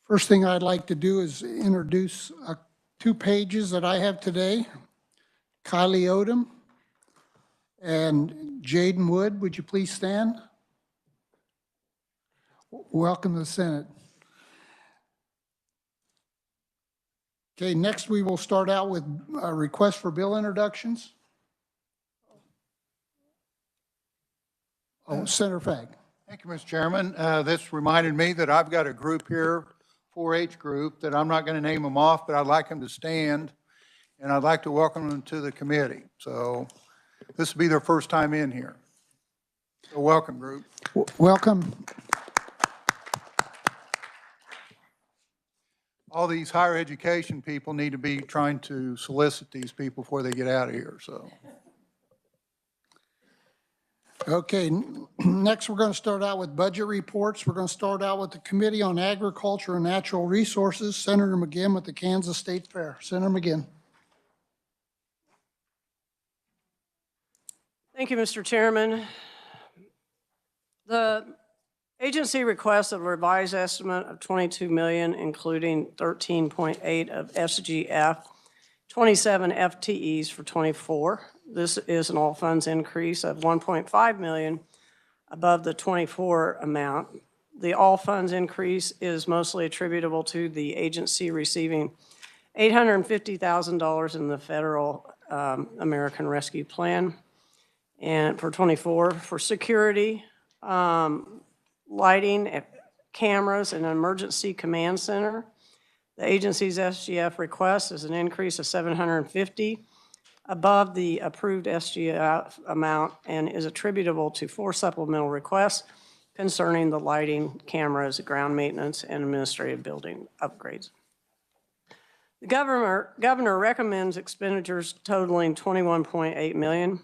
First thing I'd like to do is introduce two pages that I have today. Kylie Odom and Jaden Wood, would you please stand? Welcome to the Senate. Okay, next we will start out with a request for bill introductions. Oh, Senator Fagg. Thank you, Mr. Chairman. This reminded me that I've got a group here, 4-H group, that I'm not going to name them off, but I'd like them to stand, and I'd like to welcome them to the committee. So this will be their first time in here. So welcome, group. Welcome. All these higher education people need to be trying to solicit these people before they get out of here, so. Okay, next we're going to start out with budget reports. We're going to start out with the Committee on Agriculture and Natural Resources, Senator McGinn with the Kansas State Fair. Senator McGinn. Thank you, Mr. Chairman. The agency requests a revised estimate of $22 million, including 13.8 of SGF, 27 FTEs for 24. This is an all funds increase of 1.5 million above the 24 amount. The all funds increase is mostly attributable to the agency receiving $850,000 in the federal American Rescue Plan, and for 24 for security, lighting, cameras, and an emergency command center. The agency's SGF request is an increase of $750 above the approved SGF amount and is attributable to 4 supplemental requests concerning the lighting, cameras, ground maintenance, and administrative building upgrades. The governor recommends expenditures totaling $21.8 million,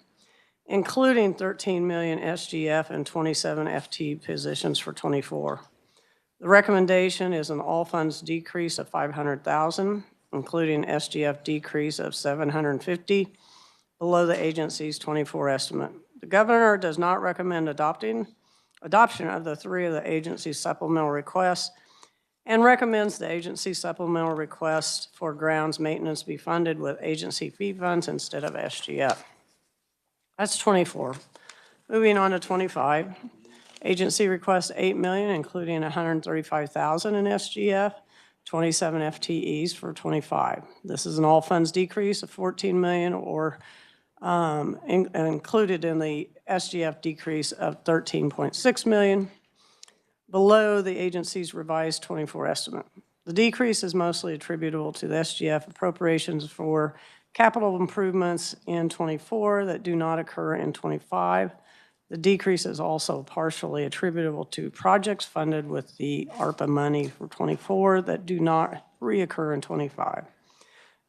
including 13 million SGF and 27 FT positions for 24. The recommendation is an all funds decrease of 500,000, including SGF decrease of 750 below the agency's 24 estimate. The governor does not recommend adoption of the 3 of the agency's supplemental requests and recommends the agency supplemental request for grounds maintenance be funded with agency fee funds instead of SGF. That's 24. Moving on to 25. Agency requests $8 million, including 135,000 in SGF, 27 FTEs for 25. This is an all funds decrease of 14 million, or included in the SGF decrease of 13.6 million, below the agency's revised 24 estimate. The decrease is mostly attributable to the SGF appropriations for capital improvements in 24 that do not occur in 25. The decrease is also partially attributable to projects funded with the ARPA money for 24 that do not reoccur in 25.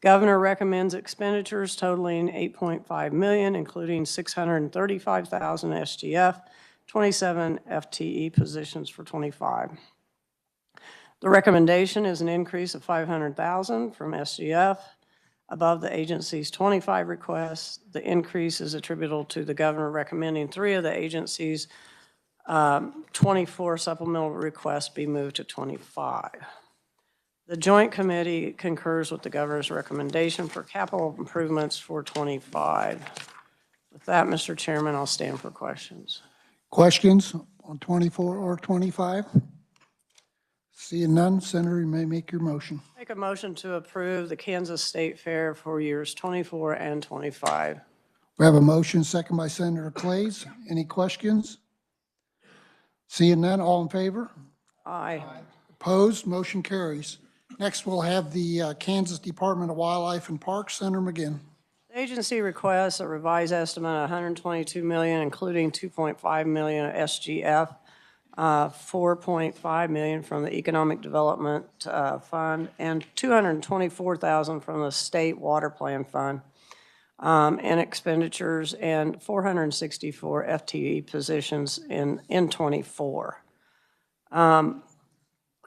Governor recommends expenditures totaling 8.5 million, including 635,000 SGF, 27 FTE positions for 25. The recommendation is an increase of 500,000 from SGF above the agency's 25 requests. The increase is attributable to the governor recommending 3 of the agency's 24 supplemental requests be moved to 25. The Joint Committee concurs with the governor's recommendation for capital improvements for 25. With that, Mr. Chairman, I'll stand for questions. Questions on 24 or 25? Seeing none, Senator, you may make your motion. Make a motion to approve the Kansas State Fair for years 24 and 25. We have a motion, second by Senator Clays. Any questions? Seeing none, all in favor? Aye. Opposed? Motion carries. Next, we'll have the Kansas Department of Wildlife and Parks. Senator McGinn. The agency requests a revised estimate of $122 million, including $2.5 million of SGF, $4.5 million from the Economic Development Fund, and $224,000 from the State Water Plan Fund, and expenditures, and 464 FTE positions in 24.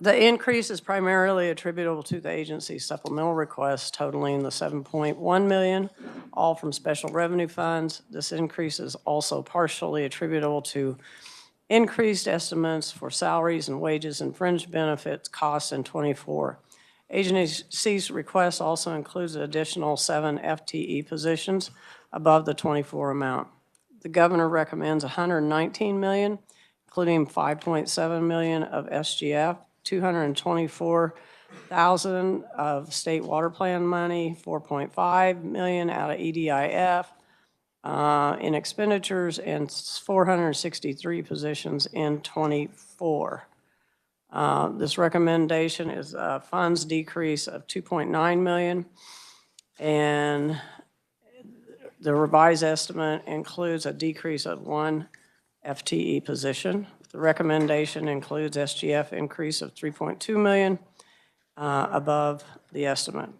The increase is primarily attributable to the agency's supplemental requests totaling the $7.1 million, all from special revenue funds. This increase is also partially attributable to increased estimates for salaries and wages and fringe benefits costs in '24. Agency's request also includes an additional 7 FTE positions above the '24 amount. The governor recommends $119 million, including $5.7 million of SGF, $224,000 of state water plan money, $4.5 million out of EDIF in expenditures, and 463 positions in '24. This recommendation is a funds decrease of $2.9 million, and the revised estimate includes a decrease of 1 FTE position. The recommendation includes SGF increase of $3.2 million above the estimate.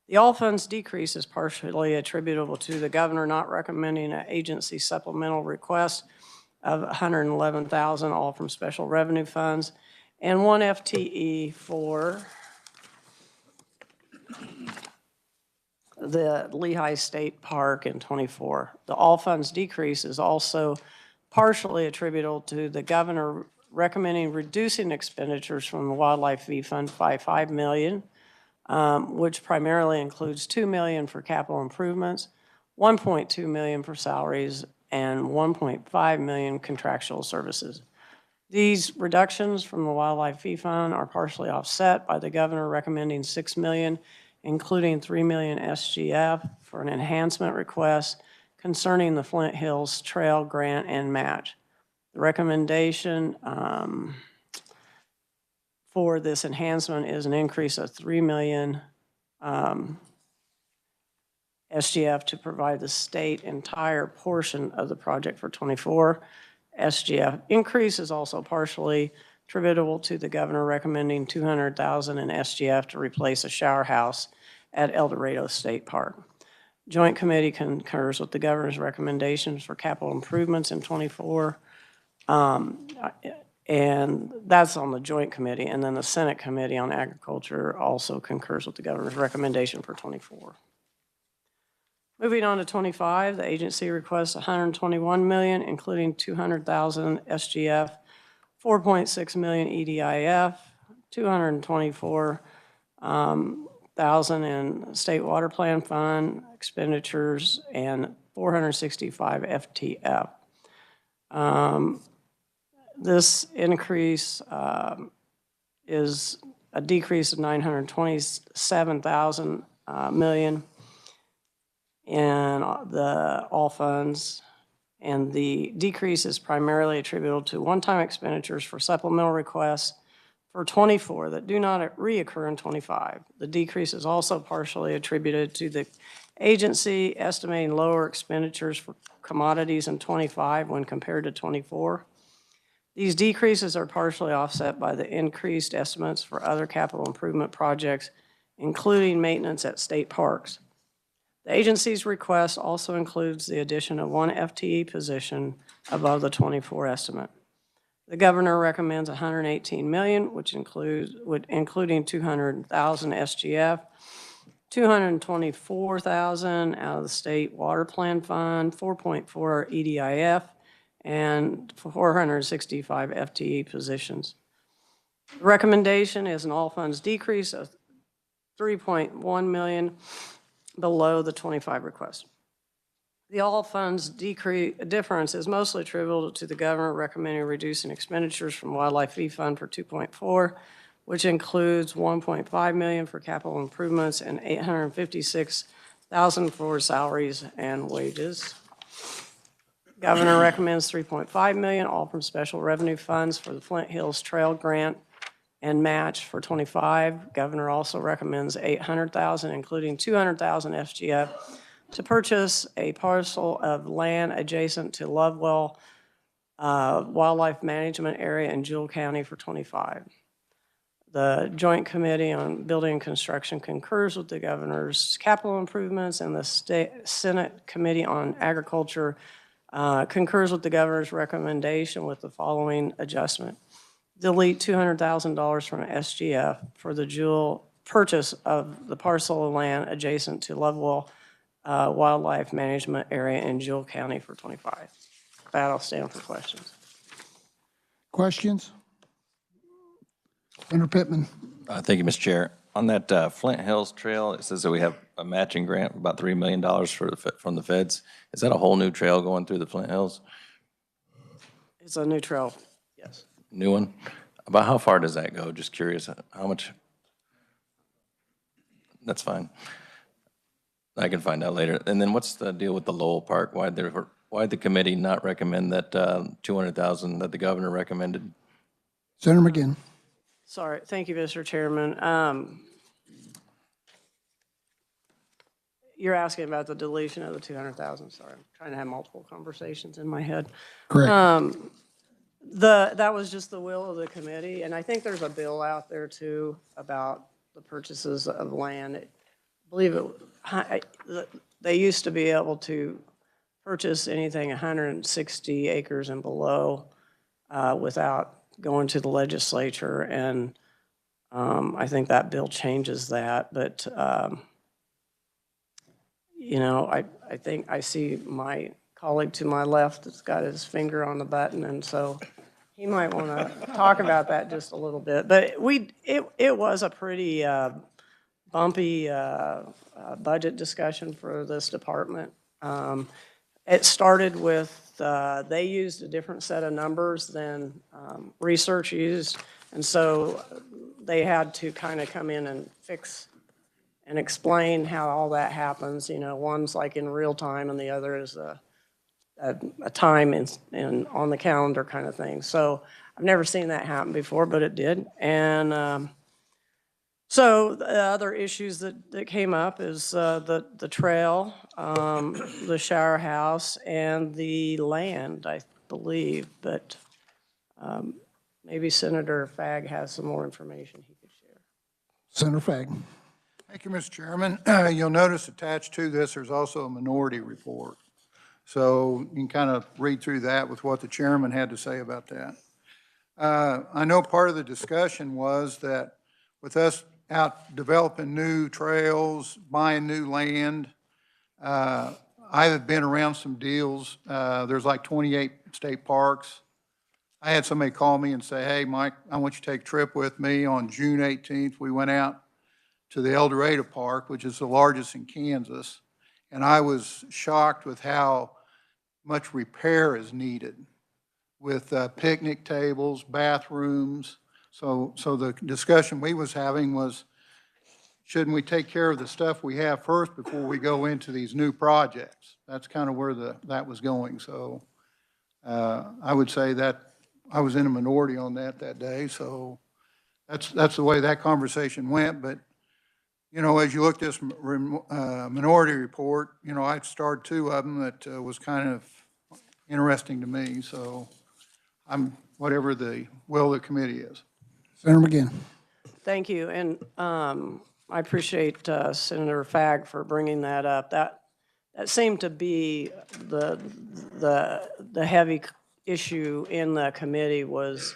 The all funds decrease is partially attributable to the governor not recommending an agency supplemental request of $111,000, all from special revenue funds, and 1 FTE for the Lehigh State Park in '24. The all funds decrease is also partially attributable to the governor recommending reducing expenditures from the Wildlife Fee Fund by $5 million, which primarily includes $2 million for capital improvements, $1.2 million for salaries, and $1.5 million contractual services. These reductions from the Wildlife Fee Fund are partially offset by the governor recommending $6 million, including $3 million SGF for an enhancement request concerning the Flint Hills Trail grant and match. The recommendation for this enhancement is an increase of $3 million SGF to provide the state entire portion of the project for '24. SGF increase is also partially attributable to the governor recommending $200,000 in SGF to replace a shower house at El Dorado State Park. Joint Committee concurs with the governor's recommendations for capital improvements in '24. And that's on the Joint Committee. And then the Senate Committee on Agriculture also concurs with the governor's recommendation for '24. Moving on to '25, the agency requests $121 million, including $200,000 SGF, $4.6 million EDIF, $224,000 in state water plan fund expenditures, and 465 FTF. This increase is a decrease of $927,000 million in the all funds, and the decrease is primarily attributable to one-time expenditures for supplemental requests for '24 that do not reoccur in '25. The decrease is also partially attributed to the agency estimating lower expenditures for commodities in '25 when compared to '24. These decreases are partially offset by the increased estimates for other capital improvement projects, including maintenance at state parks. The agency's request also includes the addition of 1 FTE position above the '24 estimate. The governor recommends $118 million, including $200,000 SGF, $224,000 out of the state water plan fund, $4.4 EDIF, and 465 FTE positions. The recommendation is an all funds decrease of $3.1 million below the '25 request. The all funds difference is mostly attributable to the governor recommending reducing expenditures from Wildlife Fee Fund for 2.4, which includes $1.5 million for capital improvements and $856,000 for salaries and wages. Governor recommends $3.5 million, all from special revenue funds for the Flint Hills Trail grant and match for '25. Governor also recommends $800,000, including $200,000 SGF, to purchase a parcel of land adjacent to Lovewell Wildlife Management Area in Jewell County for '25. The Joint Committee on Building and Construction concurs with the governor's capital improvements, and the Senate Committee on Agriculture concurs with the governor's recommendation with the following adjustment. Delete $200,000 from SGF for the Jewell purchase of the parcel of land adjacent to Lovewell Wildlife Management Area in Jewell County for '25. With that, I'll stand for questions. questions? Senator Pittman. Thank you, Mr. Chair. On that Flint Hills Trail, it says that we have a matching grant of about $3 million from the feds. Is that a whole new trail going through the Flint Hills? It's a new trail, yes. New one? About how far does that go? Just curious, how much? That's fine. I can find out later. And then what's the deal with the Lowell Park? Why'd the committee not recommend that $200,000 that the governor recommended? Senator McGinn. Sorry, thank you, Mr. Chairman. You're asking about the deletion of the 200,000, sorry. I'm trying to have multiple conversations in my head. Correct. That was just the will of the committee, and I think there's a bill out there too about the purchases of land. I believe they used to be able to purchase anything 160 acres and below without going to the legislature, and I think that bill changes that. But, you know, I think I see my colleague to my left that's got his finger on the button, and so he might want to talk about that just a little bit. But it was a pretty bumpy budget discussion for this department. It started with, they used a different set of numbers than research used, and so they had to kind of come in and fix and explain how all that happens. You know, one's like in real time and the other is a time in on the calendar kind of thing. So I've never seen that happen before, but it did. And so the other issues that came up is the trail, the shower house, and the land, I believe. But maybe Senator Fagg has some more information he could share. Senator Fagg. Thank you, Mr. Chairman. You'll notice attached to this, there's also a minority report. So you can kind of read through that with what the chairman had to say about that. I know part of the discussion was that with us out developing new trails, buying new land, I have been around some deals. There's like 28 state parks. I had somebody call me and say, hey, Mike, I want you to take a trip with me. On June 18th, we went out to the El Dorado Park, which is the largest in Kansas. And I was shocked with how much repair is needed with picnic tables, bathrooms. So the discussion we was having was, shouldn't we take care of the stuff we have first before we go into these new projects? That's kind of where that was going. So I would say that I was in a minority on that day. So that's the way that conversation went. But you know, as you look at this minority report, you know, I starred two of them that was kind of interesting to me. So I'm whatever the will of the committee is. Senator McGinn. Thank you, and I appreciate Senator Fagg for bringing that up. That seemed to be the heavy issue in the committee. Was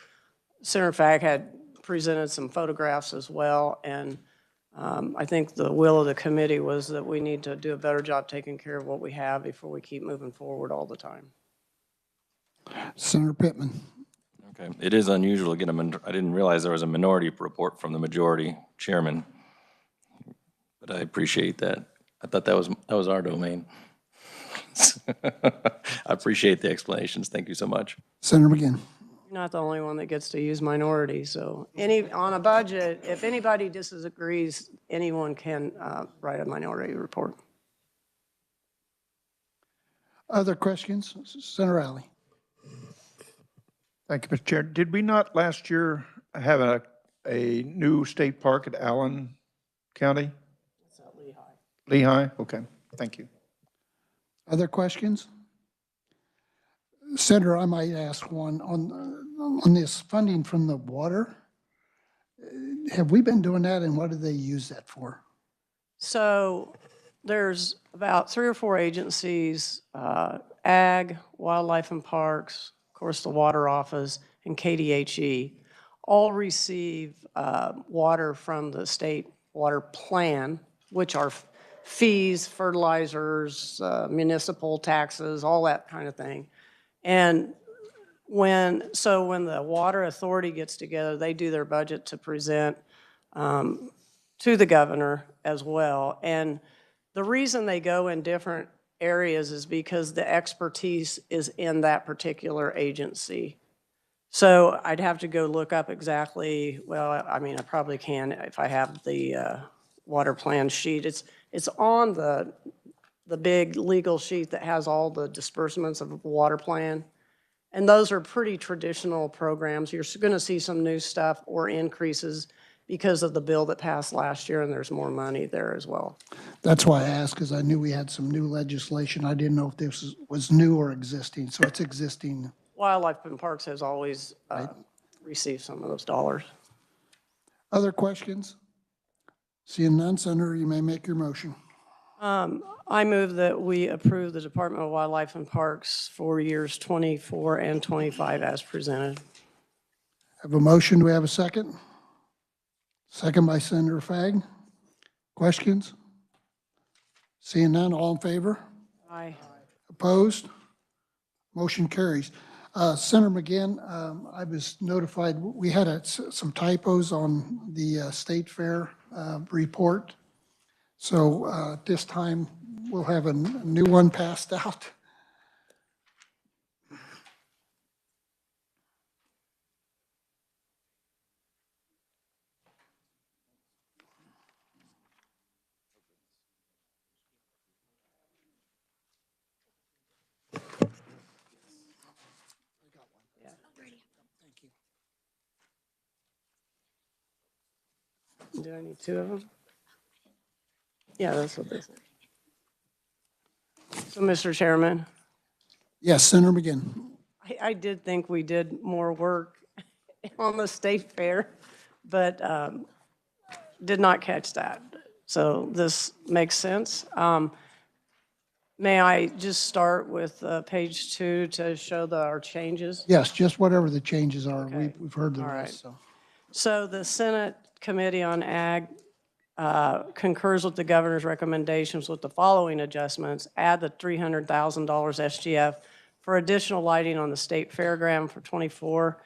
Senator Fagg had presented some photographs as well, and I think the will of the committee was that we need to do a better job taking care of what we have before we keep moving forward all the time. Senator Pittman. Okay, it is unusual to get I didn't realize there was a minority report from the majority chairman, but I appreciate that. I thought that was our domain. I appreciate the explanations. Thank you so much. Senator McGinn. You're not the only one that gets to use minority, so on a budget, if anybody disagrees, anyone can write a minority report. Other questions? Senator Alley. Thank you, Mr. Chair. Did we not last year have a new state park at Allen County? It's at Lehigh. Lehigh? Okay, thank you. Other questions? Senator, I might ask one on this funding from the water. Have we been doing that, and what do they use that for? So there's about 3 or 4 agencies, Ag, Wildlife and Parks, of course the Water Office, and KDHE, all receive water from the state water plan, which are fees, fertilizers, municipal taxes, all that kind of thing. And when the water authority gets together, they do their budget to present to the governor as well. And the reason they go in different areas is because the expertise is in that particular agency. So I'd have to go look up exactly, well, I mean, I probably can if I have the water plan sheet. It's on the big legal sheet that has all the disbursements of a water plan. And those are pretty traditional programs. You're going to see some new stuff or increases because of the bill that passed last year, and there's more money there as well. That's why I asked, because I knew we had some new legislation. I didn't know if this was new or existing, so it's existing. Wildlife and Parks has always received some of those dollars. Other questions? Seeing none, Senator, you may make your motion. I move that we approve the Department of Wildlife and Parks for years 24 and 25 as presented. Have a motion, do we have a second? Second by Senator Fagg. Questions? Seeing none, all in favor? Aye. Opposed? Motion carries. Senator McGinn, I was notified, we had some typos on the State Fair report. So this time, we'll have a new one passed out. Do I need two of them? Yeah, that's what they said. So, Mr. Chairman, Yes, Senator McGinn. I did think we did more work on the State Fair, but did not catch that. So this makes sense. May I just start with page 2 to show our changes? Yes, just whatever the changes are. Okay. We've heard the All right. rest, so. So the Senate Committee on Ag concurs with the governor's recommendations with the following adjustments. Add the $300,000 SGF for additional lighting on the state fairground for 24,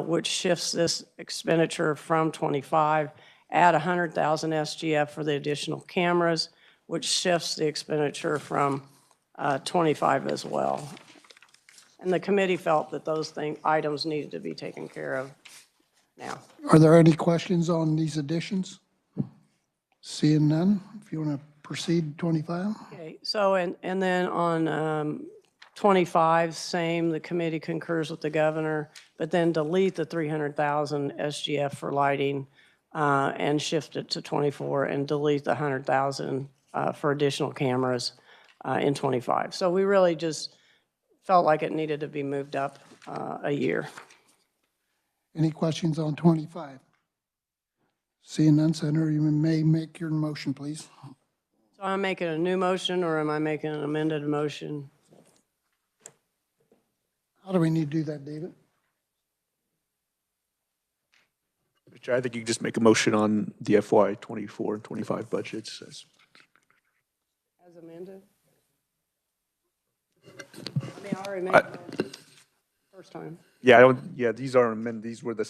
which shifts this expenditure from 25. Add 100,000 SGF for the additional cameras, which shifts the expenditure from 25 as well. And the committee felt that those items needed to be taken care of now. Are there any questions on these additions? Seeing none, if you want to proceed, 25. Okay, so, and then on 25, same, the committee concurs with the governor, but then delete the 300,000 SGF for lighting and shift it to 24 and delete the 100,000 for additional cameras in 25. So we really just felt like it needed to be moved up a year. Any questions on 25? Seeing none, Senator, you may make your motion, please. So I'm making a new motion, or am I making an amended motion? How do we need to do that, David? Mr. Chair, I think you can just make a motion on the FY 24 and 25 budgets. As amended? I mean, I already made the first time. Yeah, these are amended, these were the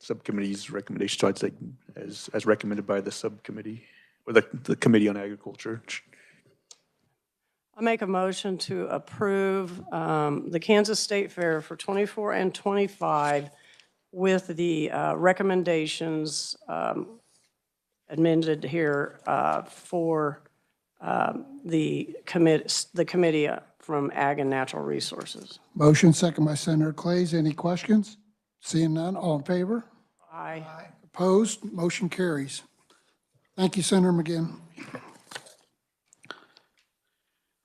subcommittee's recommendations, so I'd say as recommended by the subcommittee, or the Committee on Agriculture. I make a motion to approve the Kansas State Fair for 24 and 25 with the recommendations amended here for the committee from Ag and Natural Resources. Motion second by Senator Clays. Any questions? Seeing none, all in favor? Aye. Opposed? Motion carries. Thank you, Senator McGinn.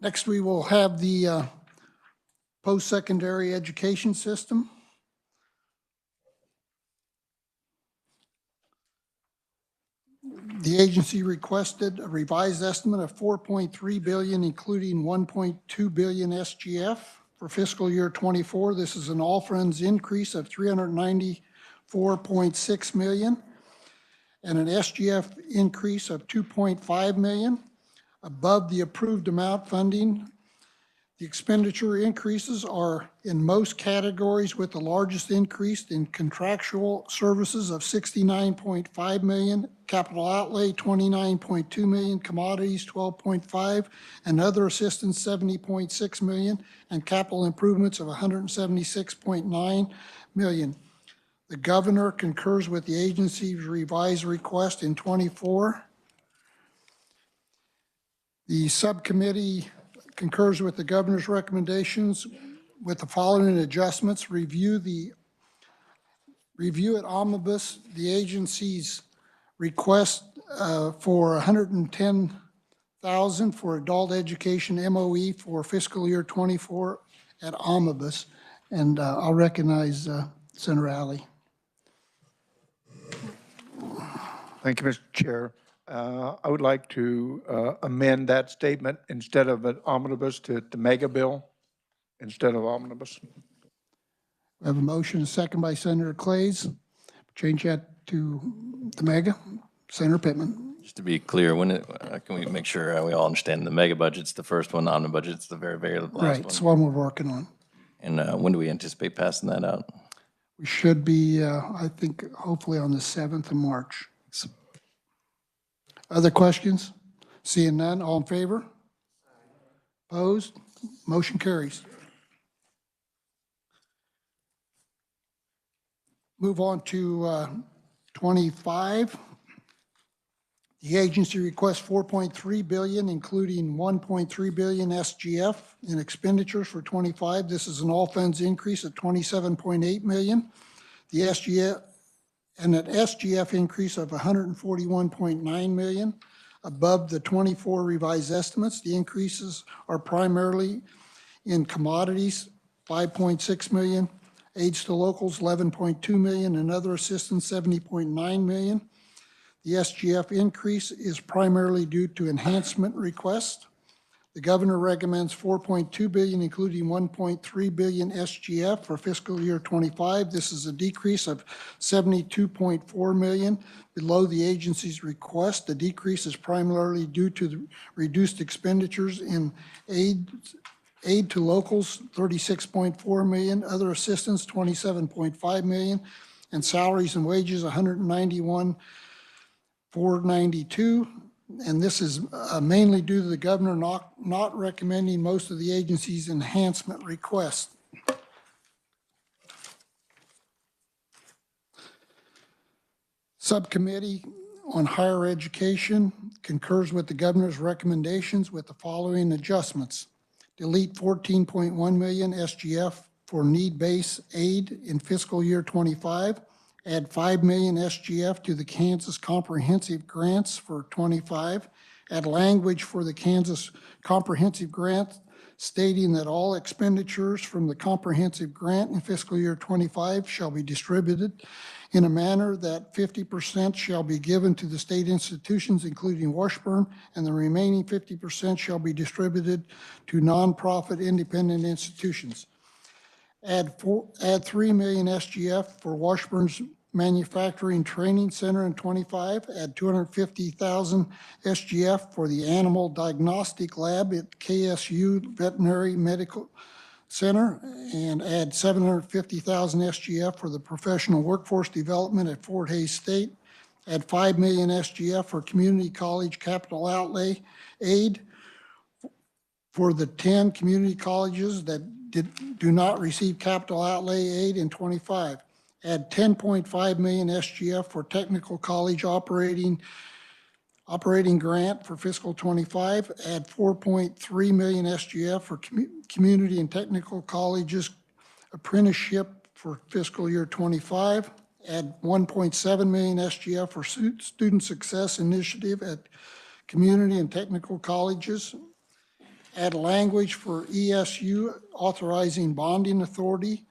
Next, we will have the post-secondary education system. The agency requested a revised estimate of $4.3 billion, including $1.2 billion SGF for fiscal year '24. This is an all-funds increase of $394.6 million and an SGF increase of $2.5 million above the approved amount funding. The expenditure increases are in most categories, with the largest increase in contractual services of 69.5 million, capital outlay 29.2 million, commodities 12.5, and other assistance 70.6 million, and capital improvements of 176.9 million. The governor concurs with the agency's revised request in 24. The subcommittee concurs with the governor's recommendations with the following adjustments. Review at omnibus the agency's request for 110,000 for adult education MOE for fiscal year 24 at omnibus. And I'll recognize Senator Alley. Thank you, Mr. Chair. I would like to amend that statement instead of an omnibus to mega bill instead of omnibus. We have a motion, a second by Senator Clays. Change that to the mega. Senator Pittman. Just to be clear, can we make sure we all understand the mega budget's the first one, the omnibus budget's the very, very last Right, one? it's one we're working on. And when do we anticipate passing that out? We should be, I think, hopefully on the 7th of March. Other questions? Seeing none, all in favor? Opposed? Motion carries. Move on to 25. The agency requests $4.3 billion, including $1.3 billion SGF in expenditures for 25. This is an all funds increase of $27.8 million. The SGF and an SGF increase of $141.9 million above the 24 revised estimates. The increases are primarily in commodities, $5.6 million, aids to locals, $11.2 million, and other assistance, $70.9 million. The SGF increase is primarily due to enhancement requests. The governor recommends $4.2 billion, including $1.3 billion SGF for fiscal year 25. This is a decrease of $72.4 million below the agency's request. The decrease is primarily due to the reduced expenditures in aid to locals, $36.4 million, other assistance, $27.5 million, and salaries and wages, $191,492. And this is mainly due to the governor not recommending most of the agency's enhancement requests. Subcommittee on Higher Education concurs with the governor's recommendations with the following adjustments. Delete $14.1 million SGF for need-based aid in fiscal year 25. Add $5 million SGF to the Kansas Comprehensive Grants for 25. Add language for the Kansas Comprehensive Grant stating that all expenditures from the comprehensive grant in fiscal year 25 shall be distributed in a manner that 50% shall be given to the state institutions, including Washburn, and the remaining 50% shall be distributed to nonprofit independent institutions. Add $3 million SGF for Washburn's Manufacturing Training Center in 25. Add $250,000 SGF for the Animal Diagnostic Lab at KSU Veterinary Medical Center, and add $750,000 SGF for the Professional Workforce Development at Fort Hays State. Add $5 million SGF for Community College Capital Outlay Aid for the 10 community colleges that do not receive capital outlay aid in 25. Add $10.5 million SGF for technical college operating grant for fiscal 25. Add $4.3 million SGF for community and technical colleges apprenticeship for fiscal year 25. Add $1.7 million SGF for student success initiative at community and technical colleges. Add language for ESU authorizing bonding authority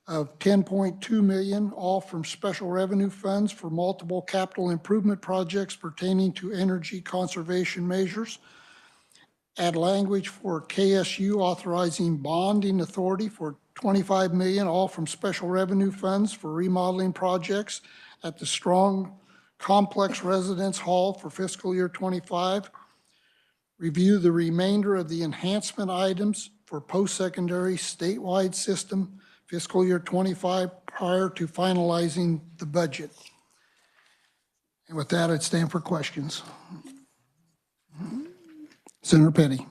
of $10.2 million, all from special revenue funds for multiple capital improvement projects pertaining to energy conservation measures. Add language for KSU authorizing bonding authority for $25 million, all from special revenue funds for remodeling projects at the Strong Complex Residence Hall for fiscal year 25. Review the remainder of the enhancement items for post-secondary statewide system fiscal year 25 prior to finalizing the budget. And with that, I'd stand for questions. Senator Petty.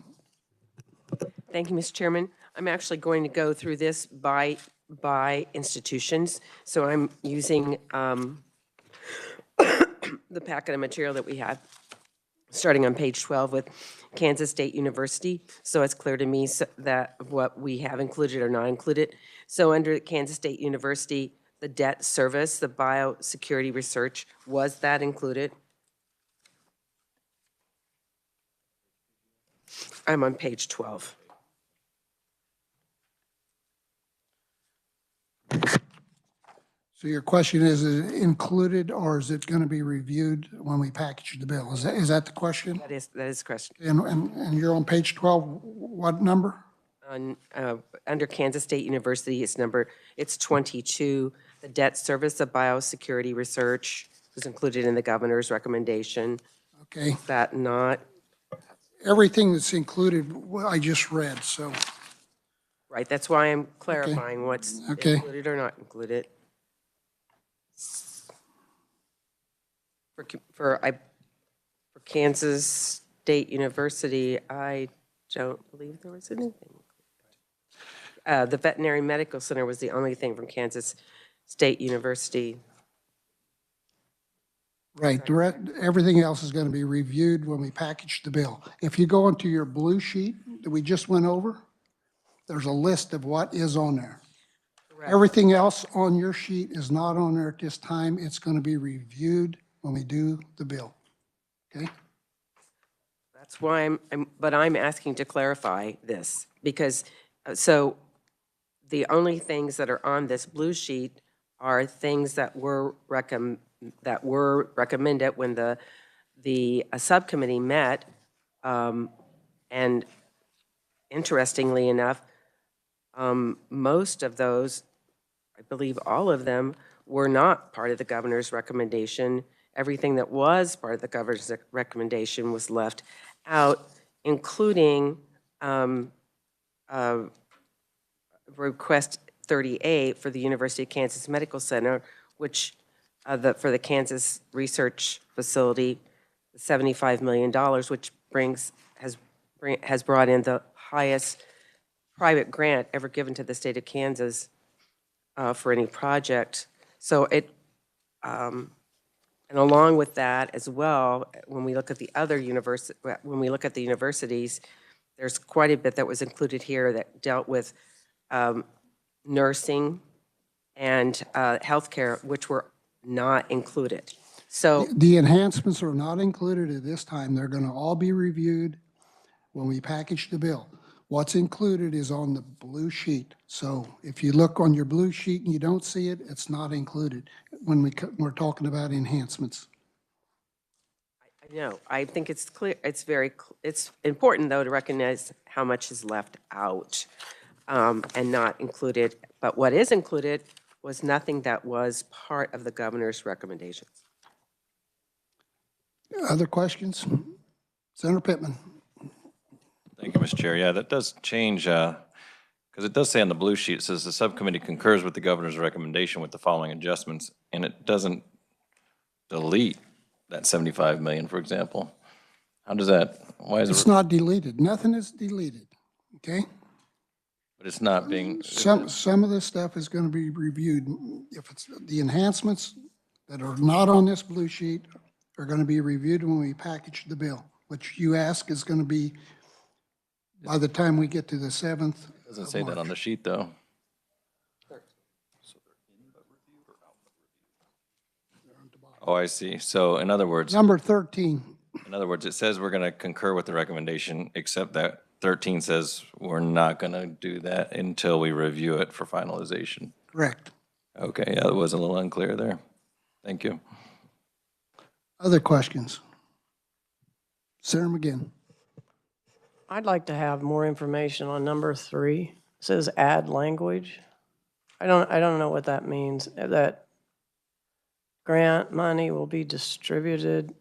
Thank you, Mr. Chairman. I'm actually going to go through this by institutions. So I'm using the packet of material that we had, starting on page 12 with Kansas State University. So it's clear to me that what we have included or not included. So under Kansas State University, the debt service, the biosecurity research, was that included? I'm on page 12. So your question is it included or is it going to be reviewed when we package the bill? Is that the question? That is the question. And you're on page 12, what number? On, under Kansas State University, it's 22. The debt service of biosecurity research was included in the governor's recommendation. Okay, That not, everything that's included, I just read, so, right, that's why I'm clarifying what's Okay. included or not included. For Kansas State University, I don't believe there was anything. The Veterinary Medical Center was the only thing from Kansas State University. right, everything else is going to be reviewed when we package the bill. If you go into your blue sheet that we just went over, there's a list of what is on there. Everything else on your sheet is not on there at this time. It's going to be reviewed when we do the bill. Okay? That's why I'm asking to clarify this, because, so the only things that are on this blue sheet are things that were recommended when the subcommittee met, and interestingly enough, most of those, I believe all of them, were not part of the governor's recommendation. Everything that was part of the governor's recommendation was left out, including request 38 for the University of Kansas Medical Center, which for the Kansas Research Facility, $75 million, which has brought in the highest private grant ever given to the state of Kansas for any project. So it, and along with that as well, when we look at the other universities, there's quite a bit that was included here that dealt with nursing and healthcare, which were not included. So The enhancements are not included at this time. They're going to all be reviewed when we package the bill. What's included is on the blue sheet. So if you look on your blue sheet and you don't see it, it's not included when we're talking about enhancements. I know, I think it's clear, it's important though to recognize how much is left out and not included. But what is included was nothing that was part of the governor's recommendations. Other questions? Senator Pittman. Thank you, Mr. Chair. Yeah, that does change, because it does say on the blue sheet, it says the subcommittee concurs with the governor's recommendation with the following adjustments, and it doesn't delete that 75 million, for example. How does that, why is it? It's not deleted. Nothing is deleted, okay? But it's not being. Some of this stuff is going to be reviewed. If it's the enhancements that are not on this blue sheet are going to be reviewed when we package the bill, which you ask is going to be by the time we get to the 7th. It doesn't say that on the sheet, though. Oh, I see. So in other words, Number 13. it says we're going to concur with the recommendation, except that 13 says we're not going to do that until we review it for finalization. Correct. Okay, yeah, that was a little unclear there. Thank you. Other questions? Senator McGinn. I'd like to have more information on number 3. It says add language. I don't know what that means. That grant money will be distributed,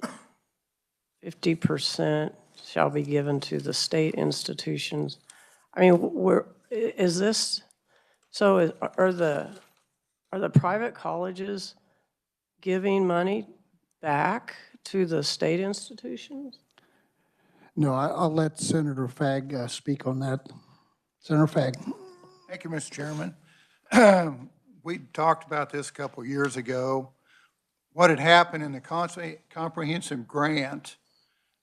50% shall be given to the state institutions. I mean, is this, so are the private colleges giving money back to the state institutions? No, I'll let Senator Fagg speak on that. Senator Fagg. Thank you, Mr. Chairman. We talked about this a couple of years ago. What had happened in the comprehensive grant,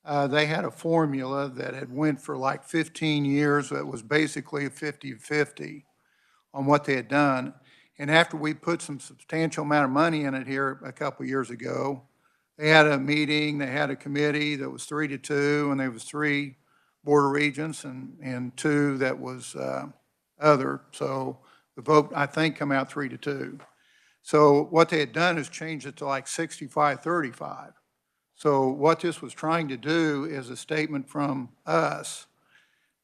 they had a formula that had went for like 15 years that was basically a 50-50 on what they had done. And after we put some substantial amount of money in it here a couple of years ago, they had a meeting, they had a committee that was 3-2, and there was 3 board of regents and 2 that was other. So the vote, I think, come out 3-2. So what they had done is changed it to like 65-35. So what this was trying to do is a statement from us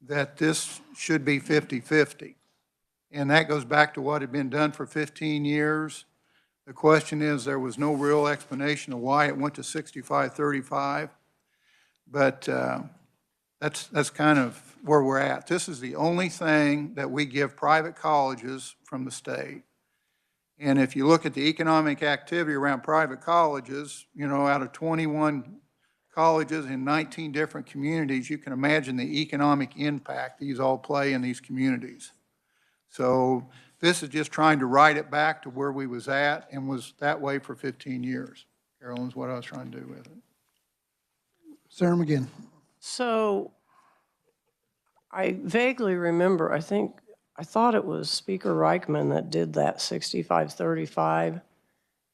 that this should be 50-50. And that goes back to what had been done for 15 years. The question is, there was no real explanation of why it went to 65-35. But that's kind of where we're at. This is the only thing that we give private colleges from the state. And if you look at the economic activity around private colleges, you know, out of 21 colleges in 19 different communities, you can imagine the economic impact these all play in these communities. So this is just trying to write it back to where we was at and was that way for 15 years. Carolyn's what I was trying to do with it. Senator McGinn. So I vaguely remember, I thought it was Speaker Reichman that did that 65-35,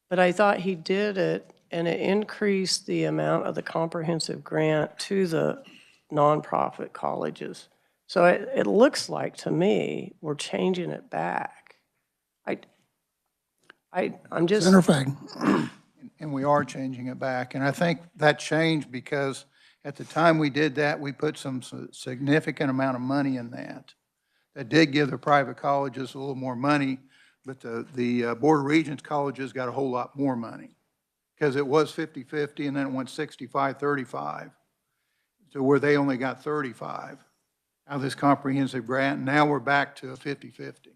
but I thought he did it and it increased the amount of the comprehensive grant to the nonprofit colleges. So it looks like to me we're changing it back. I'm just. Senator Fagg. And we are changing it back. And I think that changed because at the time we did that, we put some significant amount of money in that. That did give the private colleges a little more money, but the Board of Regents colleges got a whole lot more money because it was 50-50 and then it went 65-35 to where they only got 35 out of this comprehensive grant. Now we're back to a 50-50.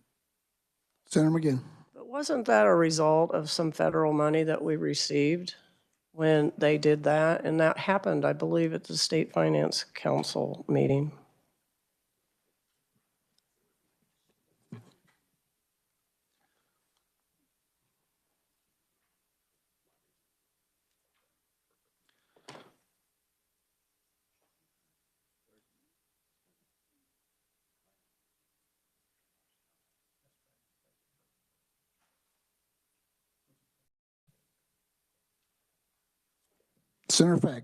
Senator McGinn. But wasn't that a result of some federal money that we received when they did that? And that happened, I believe, at the State Finance Council meeting. Senator Fagg.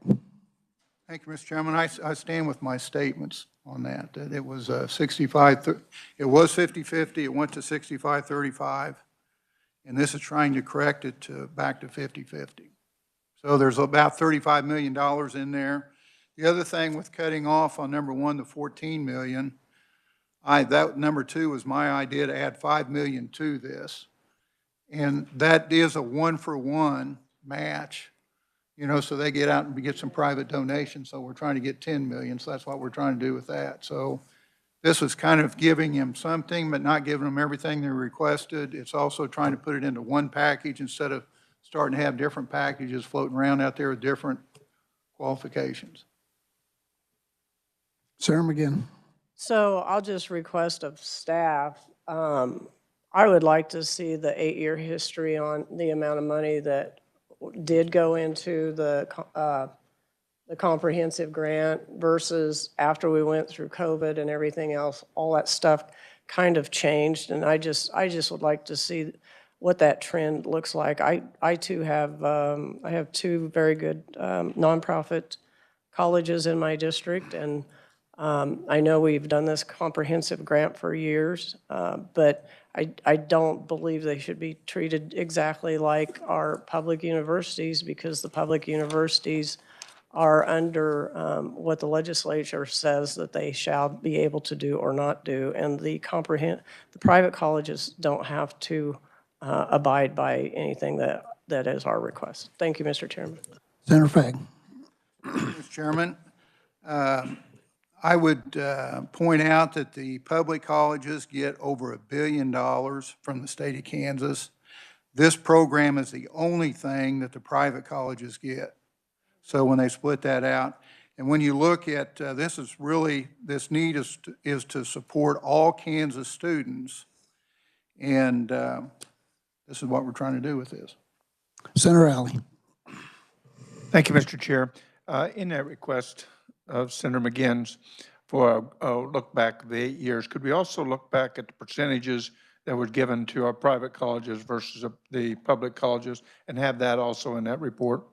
Thank you, Mr. Chairman. I stand with my statements on that, that it was 65, it was 50-50, it went to 65-35, and this is trying to correct it to back to 50-50. So there's about $35 million in there. The other thing with cutting off on number 1, the 14 million, that number 2 was my idea to add 5 million to this. And that is a 1-for-1 match. You know, so they get out and we get some private donations. So we're trying to get 10 million. So that's what we're trying to do with that. So this was kind of giving them something, but not giving them everything they requested. It's also trying to put it into one package instead of starting to have different packages floating around out there with different qualifications. Senator McGinn. So I'll just request of staff, I would like to see the 8-year history on the amount of money that did go into the comprehensive grant versus after we went through COVID and everything else, all that stuff kind of changed. And I just would like to see what that trend looks like. I too have, I have 2 very good nonprofit colleges in my district, and I know we've done this comprehensive grant for years, but I don't believe they should be treated exactly like our public universities, because the public universities are under what the legislature says that they shall be able to do or not do, and the private colleges don't have to abide by anything that is our request. Thank you, Mr. Chairman. Senator Fagg. Mr. Chairman, I would point out that the public colleges get over $1 billion from the state of Kansas. This program is the only thing that the private colleges get. So when they split that out, and when you look at, this need is to support all Kansas students. And this is what we're trying to do with this. Senator Alley. Thank you, Mr. Chair. In that request of Senator McGinn's for a look back the 8 years, could we also look back at the percentages that were given to our private colleges versus the public colleges and have that also in that report?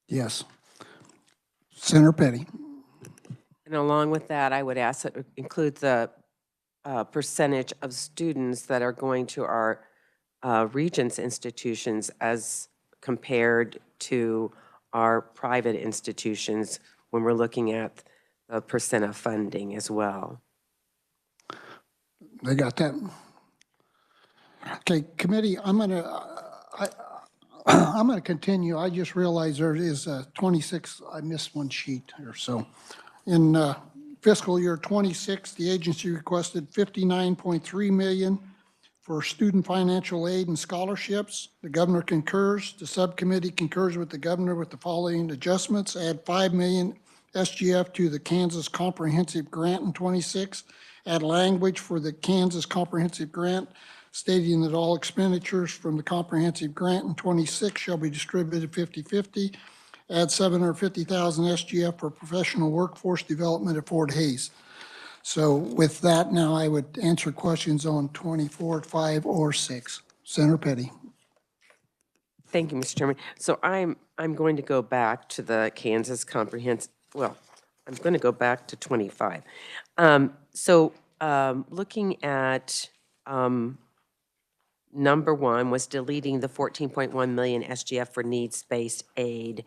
Yes. Senator Petty. And along with that, I would ask that it include the percentage of students that are going to our Regents institutions as compared to our private institutions when we're looking at the percent of funding as well. They got that? Okay, committee, I'm gonna continue. I just realized there is 26, I missed one sheet here, so. In fiscal year 26, the agency requested $59.3 million for student financial aid and scholarships. The governor concurs. The subcommittee concurs with the governor with the following adjustments. Add $5 million SGF to the Kansas Comprehensive Grant in 26. Add language for the Kansas Comprehensive Grant stating that all expenditures from the comprehensive grant in 26 shall be distributed 50-50. Add $750,000 SGF for professional workforce development at Fort Hays. So with that, now I would answer questions on 24, 5, or 6. Senator Petty. Thank you, Mr. Chairman. So I'm going to go back to the Kansas Comprehensive, well, I'm going to go back to 25. Looking at number 1 was deleting the 14.1 million SGF for needs-based aid.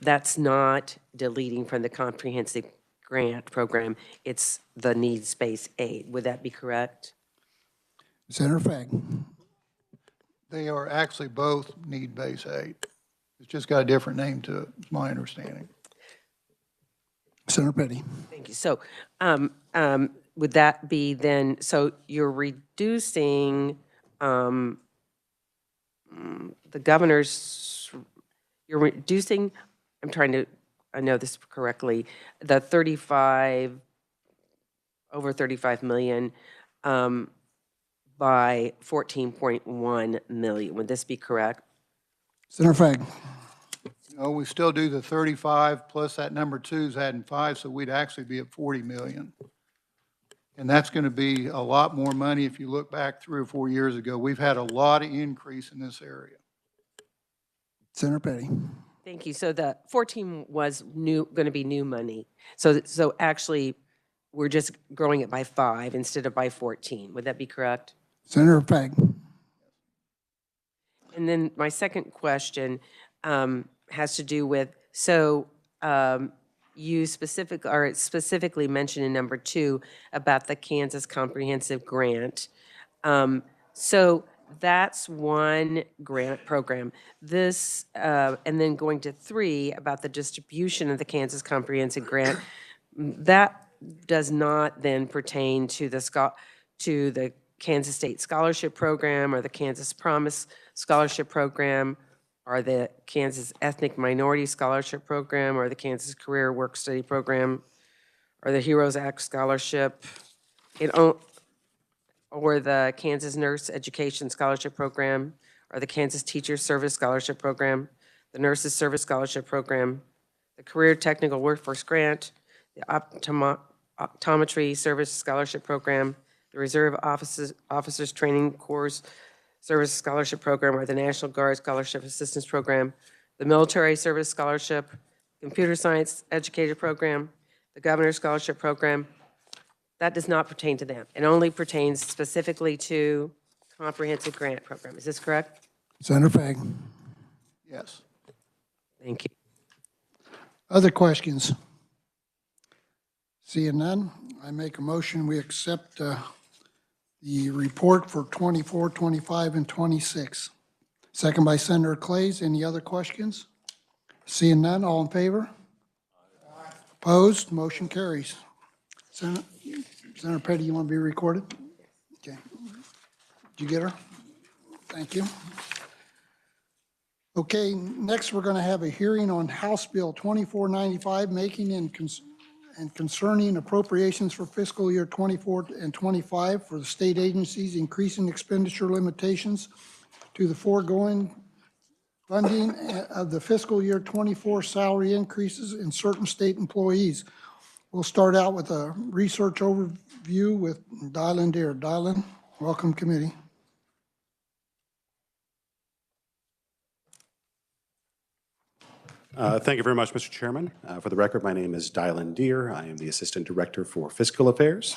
That's not deleting from the comprehensive grant program. It's the needs-based aid. Would that be correct? Senator Fagg. They are actually both need-based aid. It's just got a different name to it, is my understanding. Senator Petty. Thank you. So would that be then, so you're reducing the governor's, you're reducing, I know this correctly, the over 35 million by 14.1 million. Would this be correct? Senator Fagg. No, we still do the 35 plus that number 2 is adding 5, so we'd actually be at 40 million. And that's going to be a lot more money if you look back 3 or 4 years ago. We've had a lot of increase in this area. Senator Petty. Thank you. So the 14 was going to be new money. So actually, we're just growing it by 5 instead of by 14. Would that be correct? Senator Fagg. And then my second question has to do with, so you specifically mentioned in number 2 about the Kansas Comprehensive Grant. So that's one grant program. This, and then going to 3 about the distribution of the Kansas Comprehensive Grant, that does not then pertain to the Kansas State Scholarship Program or the Kansas Promise Scholarship Program or the Kansas Ethnic Minority Scholarship Program or the Kansas Career Work Study Program or the Heroes Act Scholarship. Or the Kansas Nurse Education Scholarship Program, or the Kansas Teacher Service Scholarship Program, the Nurses Service Scholarship Program, the Career Technical Workforce Grant, the Optometry Service Scholarship Program, the Reserve Officers Training Corps Service Scholarship Program, or the National Guard Scholarship Assistance Program, the Military Service Scholarship, Computer Science Educator Program, the Governor's Scholarship Program. That does not pertain to them. It only pertains specifically to comprehensive grant program. Is this correct? Senator Fagg. Yes. Thank you. Other questions? Seeing none, I make a motion we accept the report for 24, 25, and 26. Second by Senator Clays. Any other questions? Seeing none, all in favor? Opposed? Motion carries. Senator Petty, you want to be recorded? Okay. Did you get her? Thank you. Okay, next we're going to have a hearing on House Bill 2495, making and concerning appropriations for fiscal year 24 and 25 for the state agencies, increasing expenditure limitations to the foregoing funding of the fiscal year 24 salary increases in certain state employees. We'll start out with a research overview with Dylan Deere. Dylan, welcome committee. Thank you very much, Mr. Chairman. For the record, my name is Dylan Deere. I am the Assistant Director for Fiscal Affairs.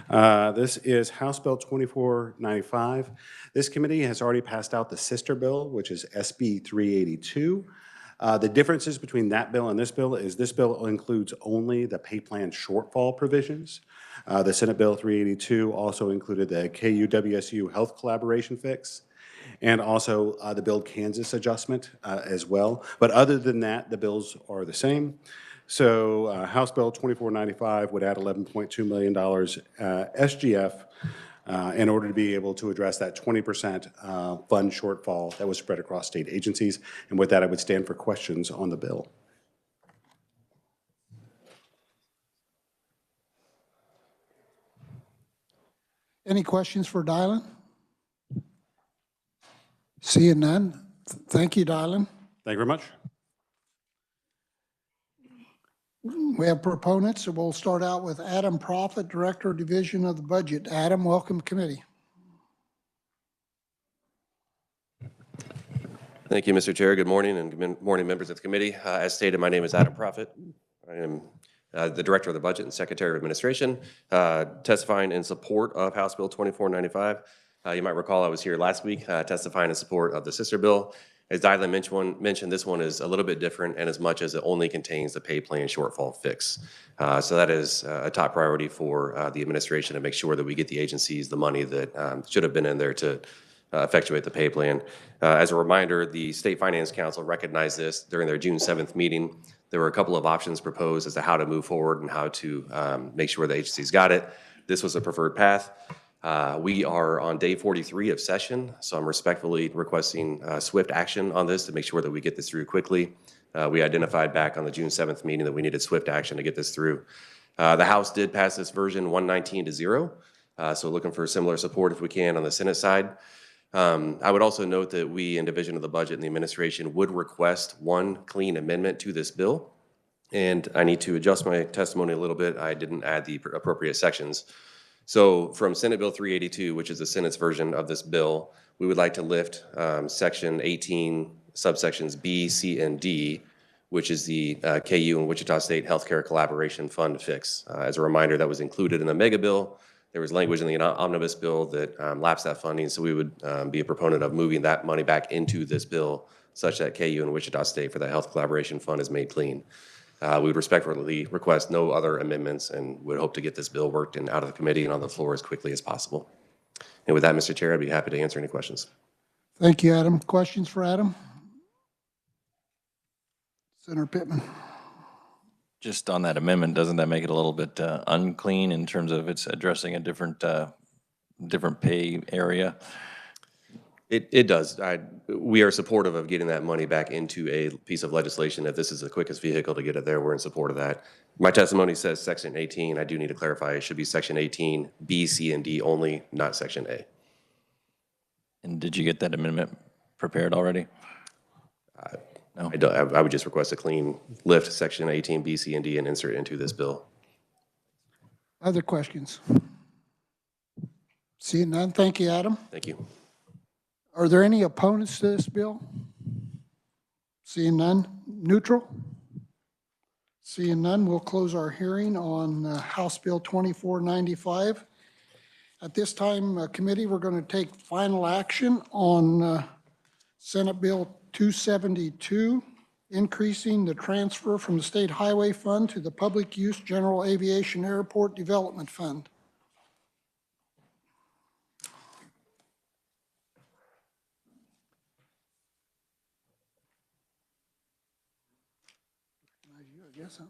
This is House Bill 2495. This committee has already passed out the sister bill, which is SB 382. The differences between that bill and this bill is this bill includes only the pay plan shortfall provisions. The Senate Bill 382 also included the KU-WSU health collaboration fix, and also the Build Kansas adjustment as well. But other than that, the bills are the same. So House Bill 2495 would add $11.2 million SGF in order to be able to address that 20% fund shortfall that was spread across state agencies. And with that, I would stand for questions on the bill. Any questions for Dylan? Seeing none. Thank you, Dylan. Thank you very much. We have proponents, so we'll start out with Adam Profit, Director of Division of the Budget. Adam, welcome committee. Thank you, Mr. Chair. Good morning, and good morning, members of the committee. As stated, my name is Adam Profit. I am the Director of the Budget and Secretary of Administration, testifying in support of House Bill 2495. You might recall I was here last week testifying in support of the sister bill. As Dylan mentioned, this one is a little bit different in as much as it only contains the pay plan shortfall fix. So that is a top priority for the administration to make sure that we get the agencies the money that should have been in there to effectuate the pay plan. As a reminder, the State Finance Council recognized this during their June 7th meeting. There were a couple of options proposed as to how to move forward and how to make sure the agencies got it. This was a preferred path. We are on day 43 of session, so I'm respectfully requesting swift action on this to make sure that we get this through quickly. We identified back on the June 7th meeting that we needed swift action to get this through. The House did pass this version 119-0, so looking for similar support if we can on the Senate side. I would also note that we in Division of the Budget and the administration would request one clean amendment to this bill. And I need to adjust my testimony a little bit. I didn't add the appropriate sections. So from Senate Bill 382, which is the Senate's version of this bill, we would like to lift Section 18, subsections B, C, and D, which is the KU and Wichita State Healthcare Collaboration Fund fix. As a reminder, that was included in the mega bill. There was language in the omnibus bill that lapsed that funding, so we would be a proponent of moving that money back into this bill such that KU and Wichita State for the Health Collaboration Fund is made clean. We would respectfully request no other amendments and would hope to get this bill worked and out of the committee and on the floor as quickly as possible. And with that, Mr. Chair, I'd be happy to answer any questions. Thank you, Adam. Questions for Adam? Senator Pittman. Just on that amendment, doesn't that make it a little bit unclean in terms of it's addressing a different pay area? It does. We are supportive of getting that money back into a piece of legislation. If this is the quickest vehicle to get it there, we're in support of that. My testimony says Section 18. I do need to clarify. It should be Section 18, B, C, and D only, not Section A. And did you get that amendment prepared already? No. I would just request a clean lift Section 18, B, C, and D and insert it into this bill. Other questions? Seeing none, thank you, Adam. Thank you. Are there any opponents to this bill? Seeing none, neutral? Seeing none, we'll close our hearing on House Bill 2495. At this time, committee, we're going to take final action on Senate Bill 272, increasing the transfer from the State Highway Fund to the Public Use General Aviation Airport Development Fund. I guess, huh?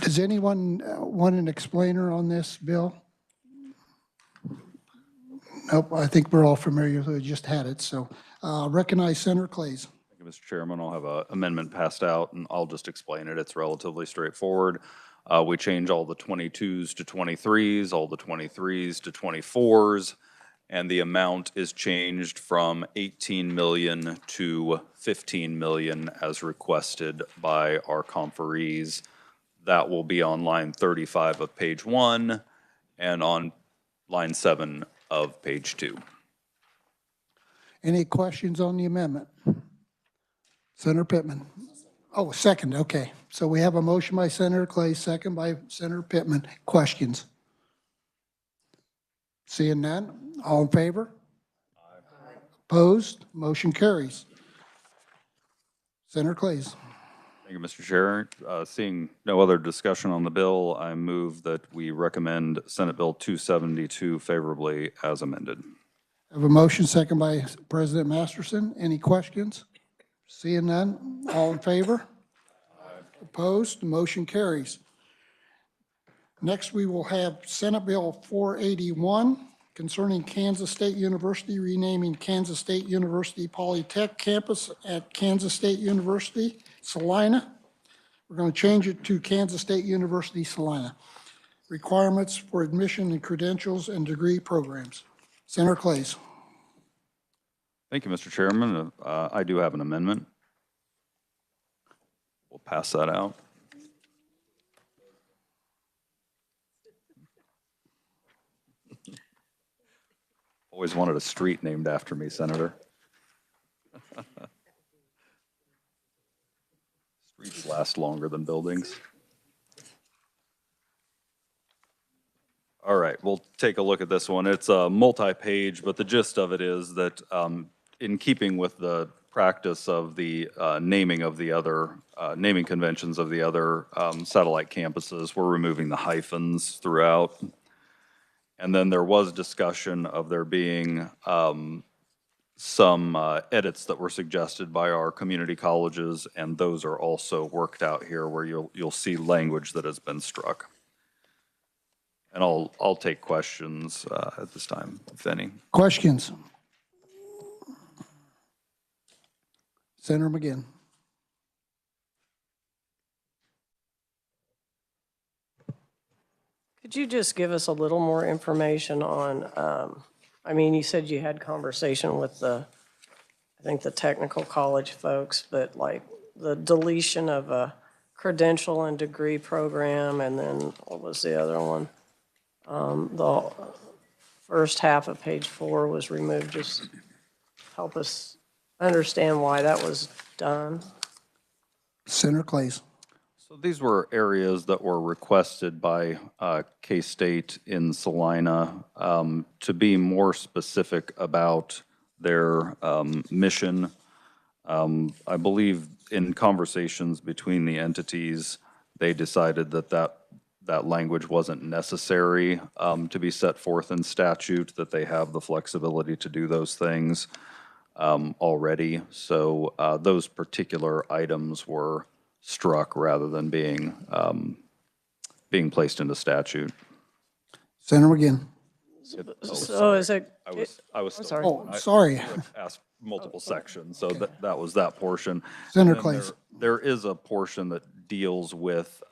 Does anyone want an explainer on this bill? Nope, I think we're all familiar with it, we just had it, so recognize Senator Clays. Thank you, Mr. Chairman. I'll have an amendment passed out, and I'll just explain it. It's relatively straightforward. We change all the 22s to 23s, all the 23s to 24s, and the amount is changed from 18 million to 15 million as requested by our conferees. That will be on line 35 of page 1 and on line 7 of page 2. Any questions on the amendment? Senator Pittman. Oh, second, okay. So we have a motion by Senator Clay, second by Senator Pittman. Questions? Seeing none, all in favor? Aye. Opposed? Motion carries. Senator Clays. Thank you, Mr. Chair. Seeing no other discussion on the bill, I move that we recommend Senate Bill 272 favorably as amended. I have a motion, second by President Masterson. Any questions? Seeing none, all in favor? Opposed? The motion carries. Next, we will have Senate Bill 481 concerning Kansas State University renaming Kansas State University Polytech campus at Kansas State University, Salina. We're going to change it to Kansas State University, Salina. Requirements for admission and credentials and degree programs. Senator Clays. Thank you, Mr. Chairman. I do have an amendment. We'll pass that out. Always wanted a street named after me, Senator. Streets last longer than buildings. All right, we'll take a look at this one. It's a multi-page, but the gist of it is that in keeping with the practice of the naming of the other, naming conventions of the other satellite campuses, we're removing the hyphens throughout. And then there was discussion of there being some edits that were suggested by our community colleges, and those are also worked out here where you'll see language that has been struck. And I'll take questions at this time, if any. Questions? Senator McGinn. Could you just give us a little more information on, I mean, you said you had conversation with I think the technical college folks, but like the deletion of a credential and degree program, and then what was the other one? The first half of page 4 was removed. Just help us understand why that was done. Senator Clays. So these were areas that were requested by K-State in Salina to be more specific about their mission. I believe in conversations between the entities, they decided that language wasn't necessary to be set forth in statute, that they have the flexibility to do those things already. So those particular items were struck rather than being placed into statute. Senator McGinn. So is it? I was still. sorry. Oh, sorry. Asked multiple sections, so that was that portion. Senator And then Clays. there is a portion that deals with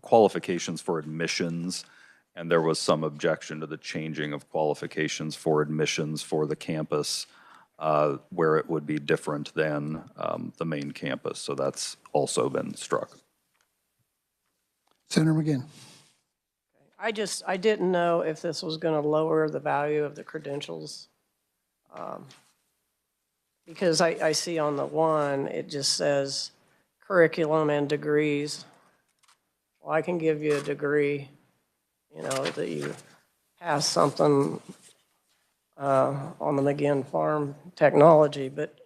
qualifications for admissions, and there was some objection to the changing of qualifications for admissions for the campus where it would be different than the main campus. So that's also been struck. Senator McGinn. I didn't know if this was going to lower the value of the credentials. Because I see on the one, it just says curriculum and degrees. Well, I can give you a degree, you know, that you pass something on the McGinn Farm technology, but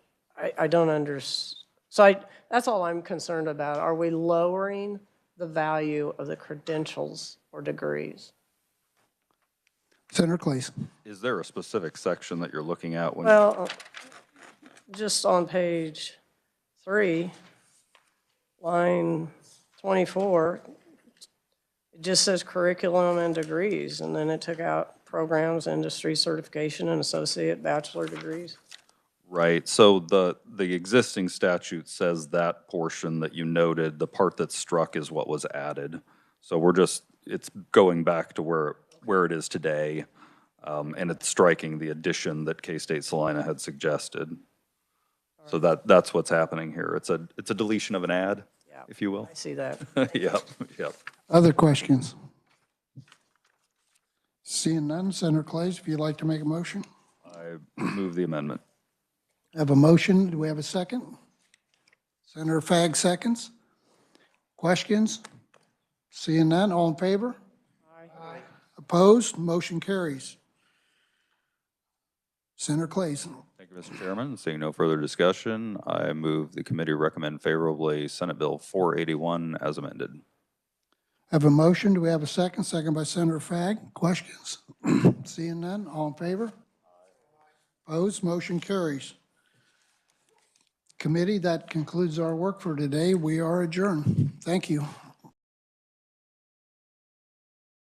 I don't understand. So that's all I'm concerned about. Are we lowering the value of the credentials or degrees? Senator Clays. Is there a specific section that you're looking at when? Well, just on page 3, line 24, it just says curriculum and degrees, and then it took out programs, industry certification, and associate bachelor degrees. Right, so the existing statute says that portion that you noted, the part that's struck is what was added. So we're just, it's going back to where it is today, and it's striking the addition that K-State Salina had suggested. So that's what's happening here. It's a deletion of an ad, Yeah, if you will. I see that. Yep, yep. Other questions? Seeing none, Senator Clays, if you'd like to make a motion. I move the amendment. I have a motion. Do we have a second? Senator Fag seconds. Questions? Seeing none, all in favor? Aye. Opposed? Motion carries. Senator Clays. Thank you, Mr. Chairman. Seeing no further discussion, I move the committee recommend favorably Senate Bill 481 as amended. I have a motion. Do we have a second? Second by Senator Fag. Questions? Seeing none, all in favor? Opposed? Motion carries. Committee, that concludes our work for today. We are adjourned. Thank you.